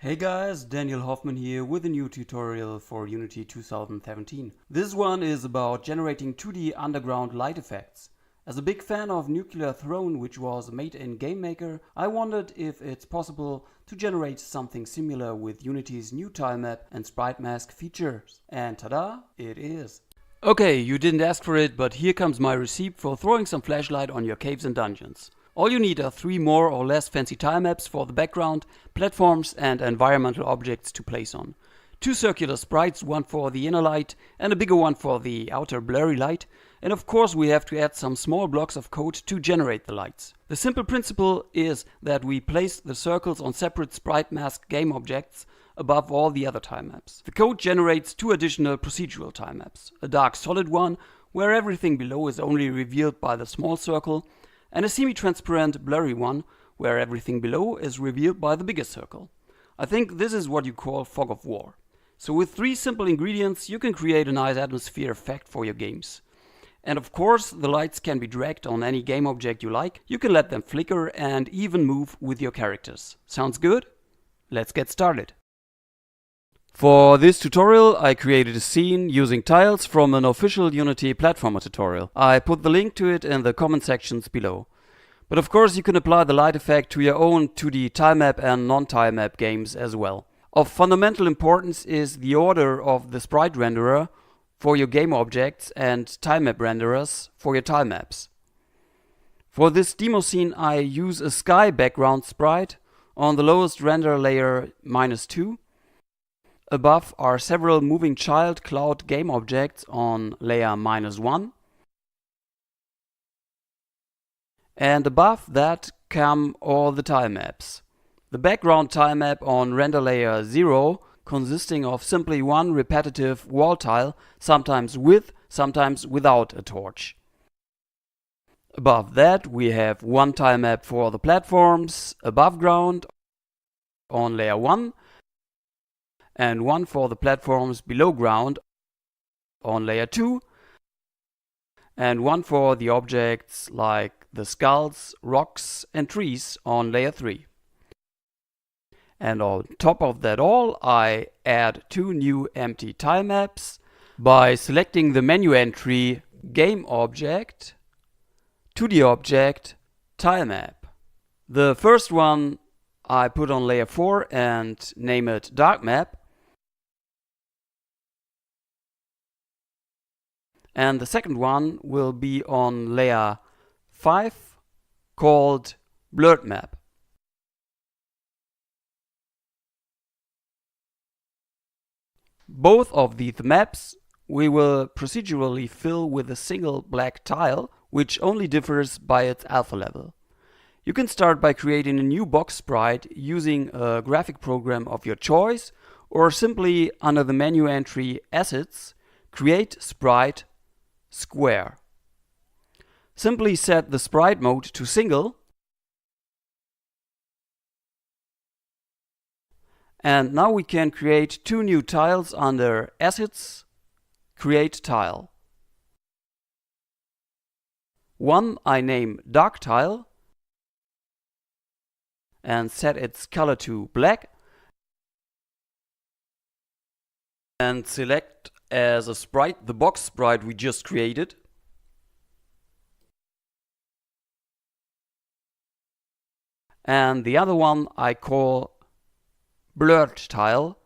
Hey guys, Daniel Hoffman here with a new tutorial for Unity 2017. This one is about generating 2D underground light effects. As a big fan of Nuclear Throne, which was made in GameMaker, I wondered if it's possible to generate something similar with Unity's new tilemap and Sprite Mask features. And tada, it is. Okay, you didn't ask for it, but here comes my recipe for throwing some flashlight on your caves and dungeons. All you need are 3 more or less fancy tilemaps for the background, platforms and environmental objects to place on. 2 circular sprites, one for the inner light and a bigger one for the outer blurry light. And of course we have to add some small blocks of code to generate the lights. The simple principle is that we place the circles on separate Sprite Mask game objects above all the other tilemaps. The code generates 2 additional procedural tilemaps. A dark solid one, where everything below is only revealed by the small circle, and a semi-transparent blurry one, where everything below is revealed by the bigger circle. I think this is what you call fog of war. So with 3 simple ingredients you can create a nice atmosphere effect for your games. And of course the lights can be dragged on any game object you like. You can let them flicker and even move with your characters. Sounds good? Let's get started. For this tutorial I created a scene using tiles from an official Unity platformer tutorial. I put the link to it in the comment sections below. But of course you can apply the light effect to your own 2D tilemap and non-tilemap games as well. Of fundamental importance is the order of the sprite renderer for your game objects and tilemap renderers for your tilemaps. For this demo scene I use a sky background sprite on the lowest render layer -2. Above are several moving child cloud game objects on layer -1. And above that come all the tilemaps. The background tilemap on render layer 0, consisting of simply one repetitive wall tile, sometimes with, sometimes without a torch. Above that we have one tilemap for the platforms above ground on layer 1, and one for the platforms below ground on layer 2, and one for the objects like the skulls, rocks and trees on layer 3. And on top of that all I add 2 new empty tilemaps by selecting the menu entry Game Object, 2D Object, Tilemap. The first one I put on layer 4 and name it Dark Map. And the second one will be on layer 5 called Blurred Map. Both of these maps we will procedurally fill with a single black tile, which only differs by its alpha level. You can start by creating a new box sprite using a graphic program of your choice, or simply under the menu entry Assets, create Sprite Square. Simply set the sprite mode to single, and now we can create 2 new tiles under Assets, Create Tile. One I name Dark Tile and set its color to black, and select as a sprite the box sprite we just created. And the other one I call Blurred Tile.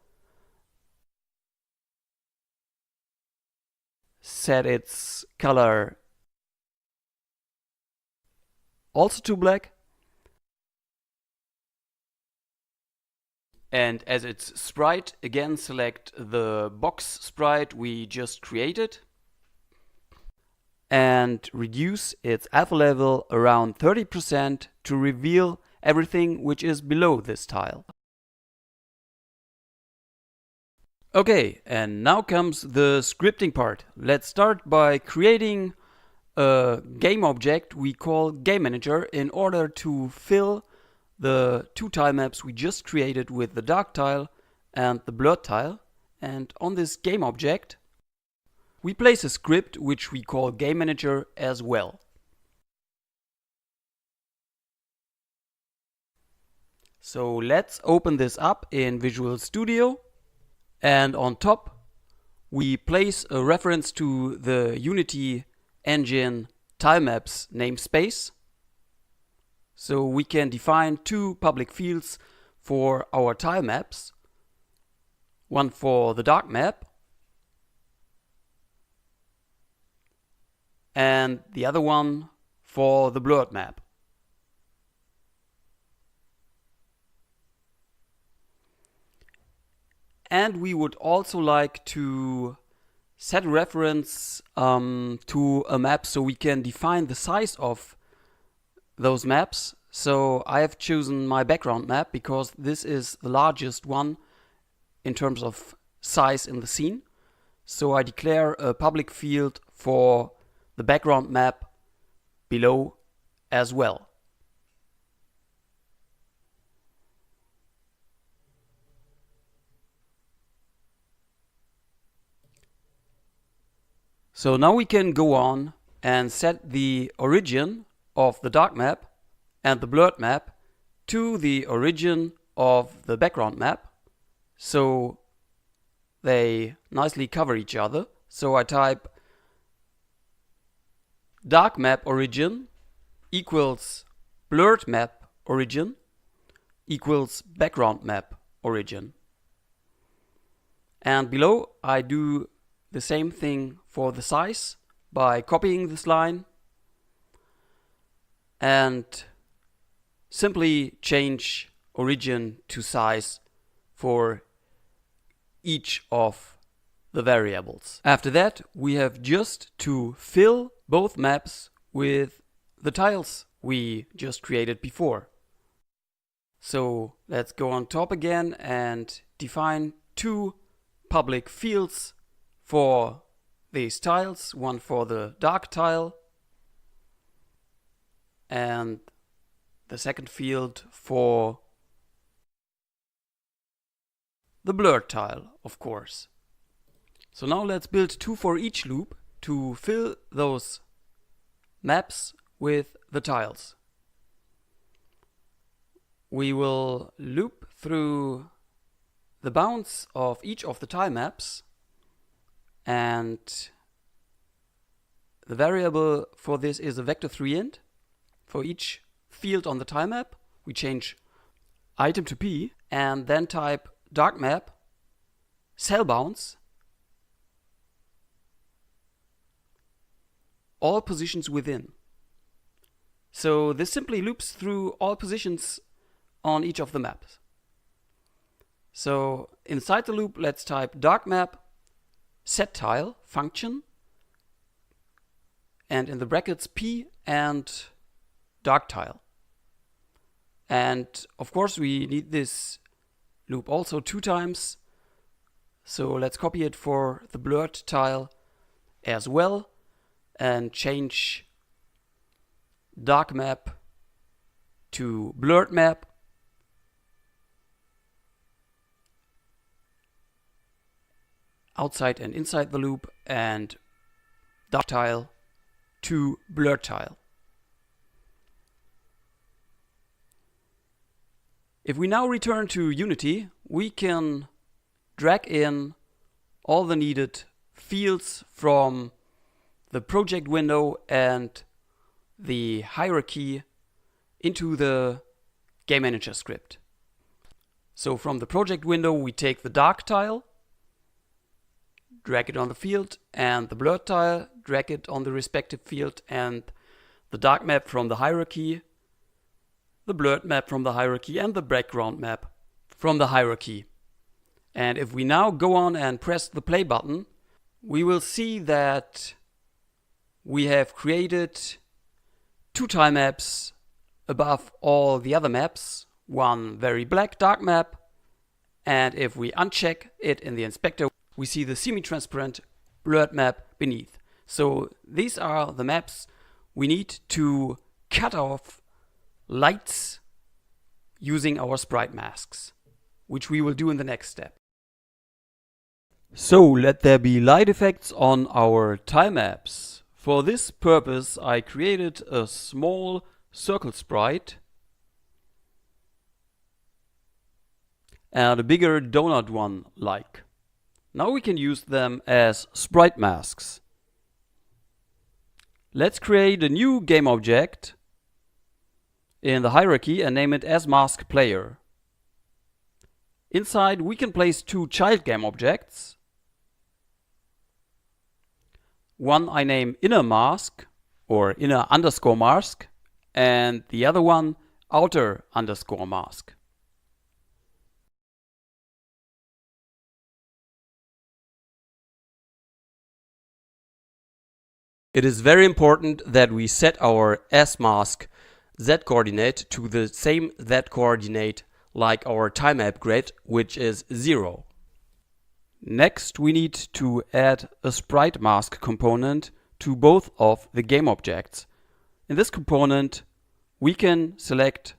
Set its color also to black. And as its sprite, again select the box sprite we just created and reduce its alpha level around 30% to reveal everything which is below this tile. Okay, and now comes the scripting part. Let's start by creating a game object we call Game Manager in order to fill the 2 tilemaps we just created with the dark tile and the blurred tile. And on this game object we place a script which we call Game Manager as well. So let's open this up in Visual Studio, and on top we place a reference to the Unity engine Tilemaps namespace. So we can define two public fields for our tilemaps, one for the dark map and the other one for the blurred map. And we would also like to set a reference to a map so we can define the size of those maps. So I have chosen my background map because this is the largest one in terms of size in the scene. So I declare a public field for the background map below as well. So now we can go on and set the origin of the dark map and the blurred map to the origin of the background map, so they nicely cover each other. So I type dark map origin equals blurred map origin equals background map origin. And below I do the same thing for the size by copying this line and simply change origin to size for each of the variables. After that, we have just to fill both maps with the tiles we just created before. So let's go on top again and define two public fields for these tiles, one for the dark tile and the second field for the blurred tile, of course. So now let's build two for each loop to fill those maps with the tiles. We will loop through the bounds of each of the tile maps, and the variable for this is a vector3int. For each field on the tile map, we change item to p and then type dark map cell bounds all positions within. So this simply loops through all positions on each of the maps. So inside the loop, let's type dark map set tile function and in the brackets p and dark tile. And of course we need this loop also 2 times. So let's copy it for the blurred tile as well and change dark map to blurred map. Outside and inside the loop, and dark tile to blurred tile. If we now return to Unity, we can drag in all the needed fields from the project window and the hierarchy into the Game Manager script. So from the project window, we take the dark tile, drag it on the field, and the blurred tile, drag it on the respective field, and the dark map from the hierarchy, the blurred map from the hierarchy, and the background map from the hierarchy. And if we now go on and press the play button, we will see that we have created 2 tile maps above all the other maps, one very black dark map, and if we uncheck it in the inspector, we see the semi-transparent blurred map beneath. So these are the maps we need to cut off lights using our sprite masks, which we will do in the next step. So let there be light effects on our tile maps. For this purpose I created a small circle sprite and a bigger donut one like. Now we can use them as sprite masks. Let's create a new game object in the hierarchy and name it as mask player. Inside we can place two child game objects. One I name inner mask or inner underscore mask, and the other one outer underscore mask. It is very important that we set our S-mask Z coordinate to the same Z coordinate like our tilemap grid, which is 0. Next, we need to add a sprite mask component to both of the game objects. In this component, we can select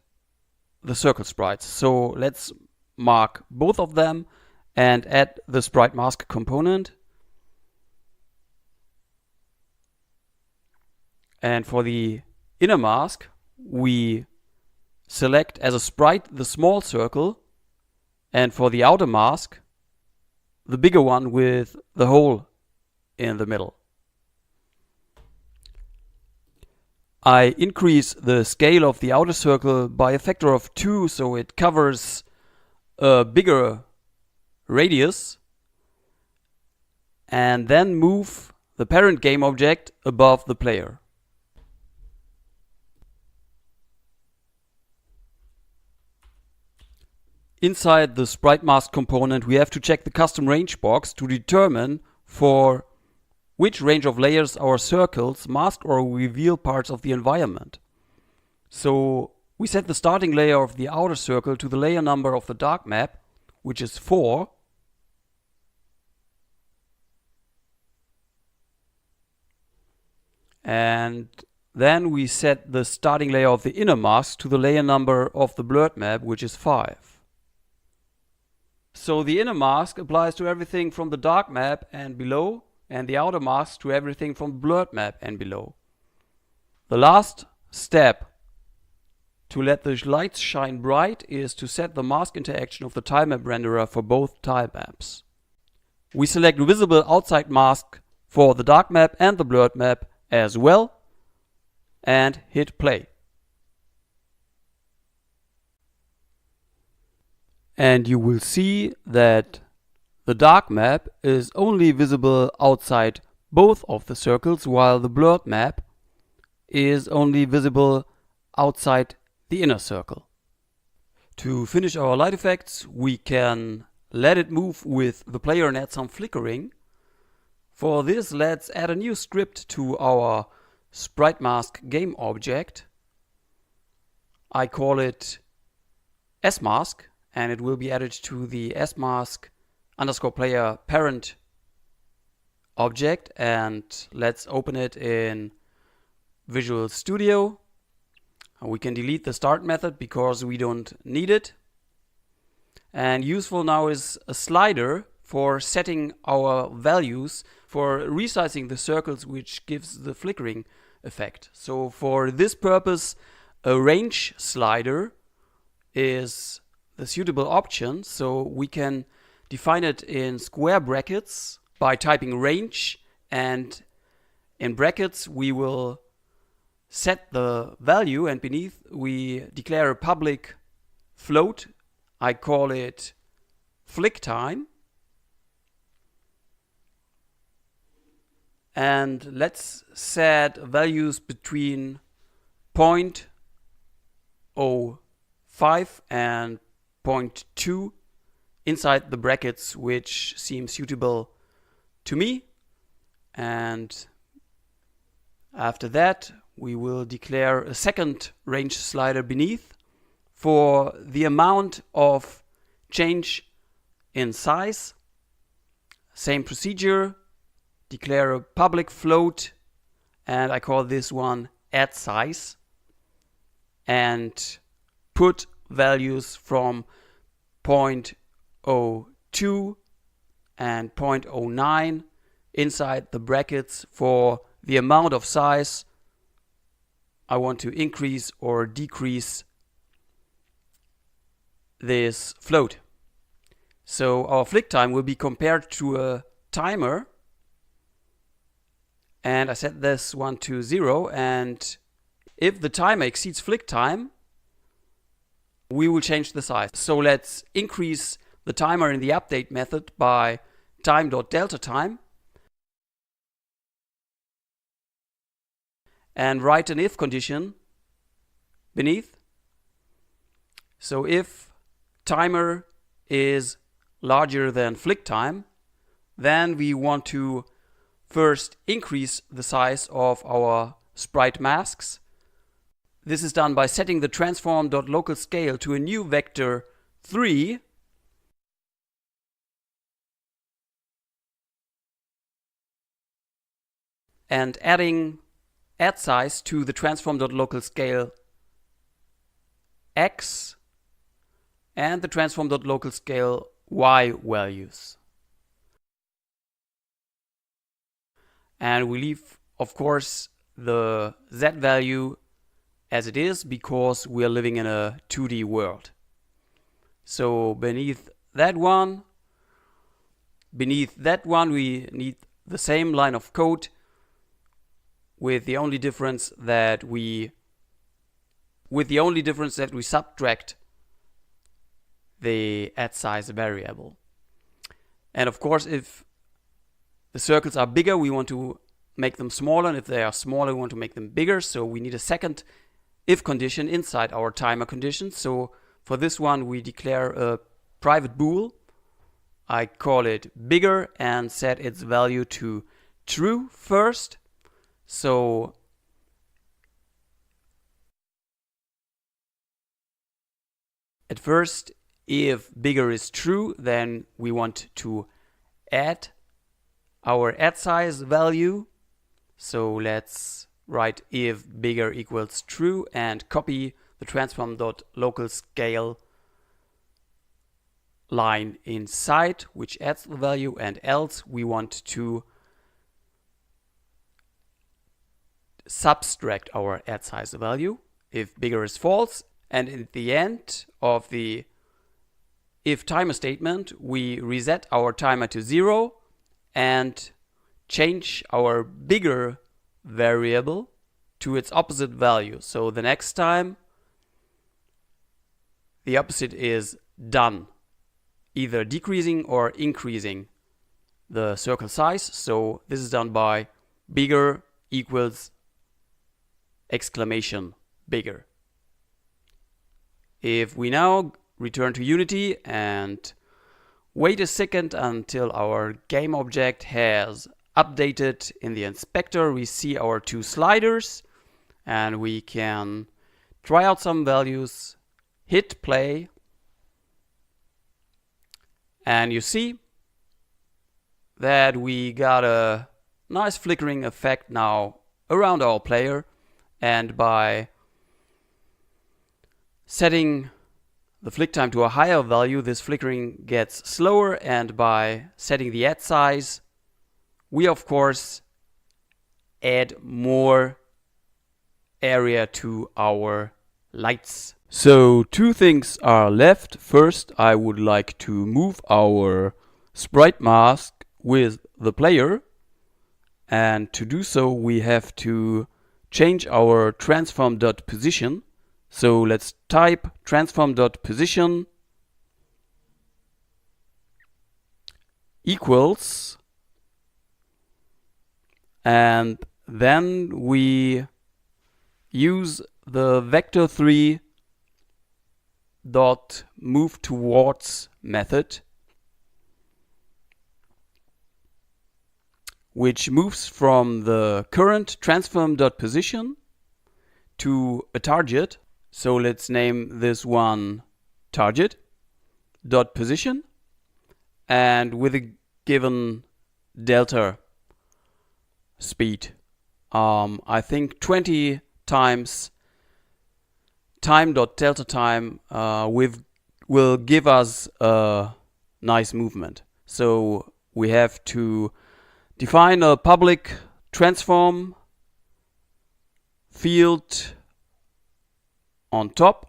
the circle sprites. So let's mark both of them and add the sprite mask component. And for the inner mask, we select as a sprite the small circle, and for the outer mask, the bigger one with the hole in the middle. I increase the scale of the outer circle by a factor of 2, so it covers a bigger radius, and then move the parent game object above the player. Inside the sprite mask component, we have to check the custom range box to determine for which range of layers our circles mask or reveal parts of the environment. So we set the starting layer of the outer circle to the layer number of the dark map, which is 4. And then we set the starting layer of the inner mask to the layer number of the blurred map, which is 5. So the inner mask applies to everything from the dark map and below, and the outer mask to everything from the blurred map and below. The last step to let the lights shine bright is to set the mask interaction of the tilemap renderer for both tilemaps. We select visible outside mask for the dark map and the blurred map as well, and hit play. And you will see that the dark map is only visible outside both of the circles, while the blurred map is only visible outside the inner circle. To finish our light effects, we can let it move with the player and add some flickering. For this, let's add a new script to our Sprite Mask game object. I call it S-mask, and it will be added to the S-mask underscore player parent object, and let's open it in Visual Studio. We can delete the start method because we don't need it. And useful now is a slider for setting our values for resizing the circles, which gives the flickering effect. So for this purpose, a range slider is the suitable option. So we can define it in square brackets by typing range, and in brackets we will set the value, and beneath we declare a public float. I call it flick time. And let's set values between 0.05 and 0.2 inside the brackets, which seems suitable to me. And after that, we will declare a second range slider beneath for the amount of change in size. Same procedure, declare a public float, and I call this one add size, and put values from 0.02 and 0.09 inside the brackets for the amount of size I want to increase or decrease this float. So our flick time will be compared to a timer. And I set this one to 0. And if the timer exceeds flick time, we will change the size. So let's increase the timer in the update method by time.deltaTime. And write an if condition beneath. So if timer is larger than flick time, then we want to first increase the size of our sprite masks. This is done by setting the transform.local scale to a new vector 3. And adding add size to the transform.local scale x and the transform.local scale y values. And we leave, of course, the z value as it is because we are living in a 2D world. So beneath that one we need the same line of code, with the only difference that we subtract the add size variable. And of course, if the circles are bigger, we want to make them smaller, and if they are smaller, we want to make them bigger. So we need a second if condition inside our timer condition. So for this one, we declare a private bool. I call it bigger and set its value to true first. So at first, if bigger is true, then we want to add our add size value. So let's write if bigger equals true and copy the transform.local scale line inside, which adds the value, and else we want to subtract our add size value if bigger is false. And at the end of the if timer statement, we reset our timer to 0 and change our bigger variable to its opposite value. So the next time the opposite is done, either decreasing or increasing the circle size. So this is done by bigger equals exclamation bigger. If we now return to Unity and wait a second until our game object has updated in the inspector, we see our two sliders and we can try out some values, hit play, and you see that we got a nice flickering effect now around our player. And by setting the flick time to a higher value, this flickering gets slower, and by setting the add size, we of course add more area to our lights. So two things are left. First, I would like to move our sprite mask with the player, and to do so we have to change our transform.position. So let's type transform.position equals, and then we use the vector 3 dot move towards method, which moves from the current transform.position to a target. So let's name this one target.position, and with a given delta speed, I think 20 times time.deltaTime will give us a nice movement. So we have to define a public transform field on top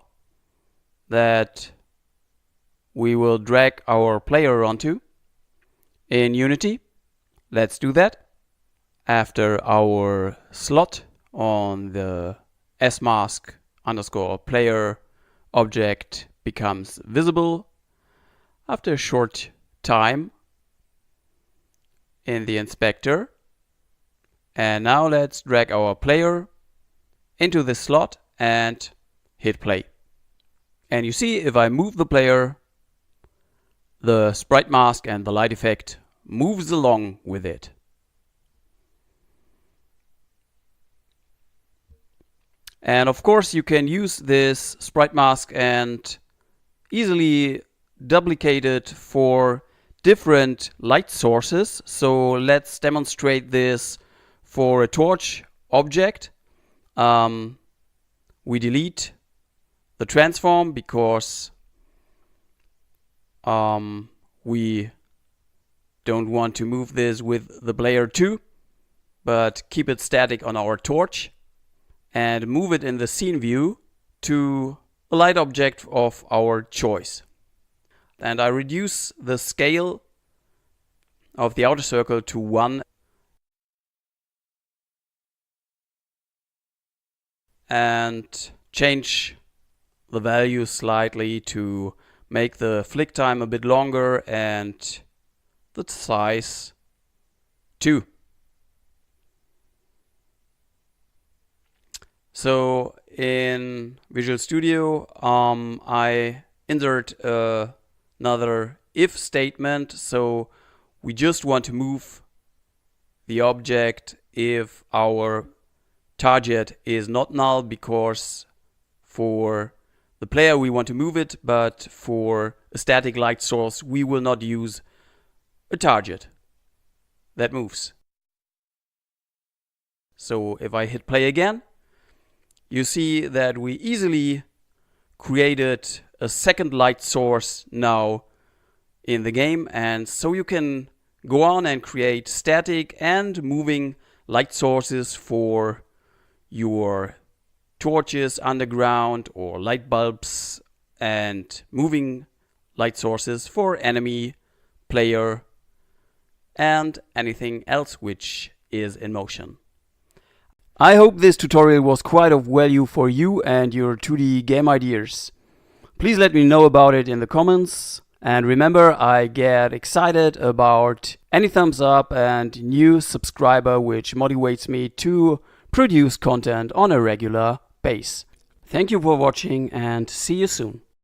that we will drag our player onto in Unity. Let's do that. After our slot on the smask underscore player object becomes visible after a short time in the inspector. And now let's drag our player into this slot and hit play. And you see, if I move the player, the sprite mask and the light effect moves along with it. And of course you can use this sprite mask and easily duplicate it for different light sources. So let's demonstrate this for a torch object. We delete the transform because we don't want to move this with the player too, but keep it static on our torch and move it in the scene view to a light object of our choice. And I reduce the scale of the outer circle to 1 and change the value slightly to make the flick time a bit longer and the size 2. So in Visual Studio, I insert another if statement. So we just want to move the object if our target is not null, because for the player we want to move it, but for a static light source we will not use a target that moves. So if I hit play again, you see that we easily created a second light source now in the game, and so you can go on and create static and moving light sources for your torches underground or light bulbs, and moving light sources for enemy, player, and anything else which is in motion. I hope this tutorial was quite of value for you and your 2D game ideas. Please let me know about it in the comments. And remember, I get excited about any thumbs up and new subscriber, which motivates me to produce content on a regular basis. Thank you for watching and see you soon.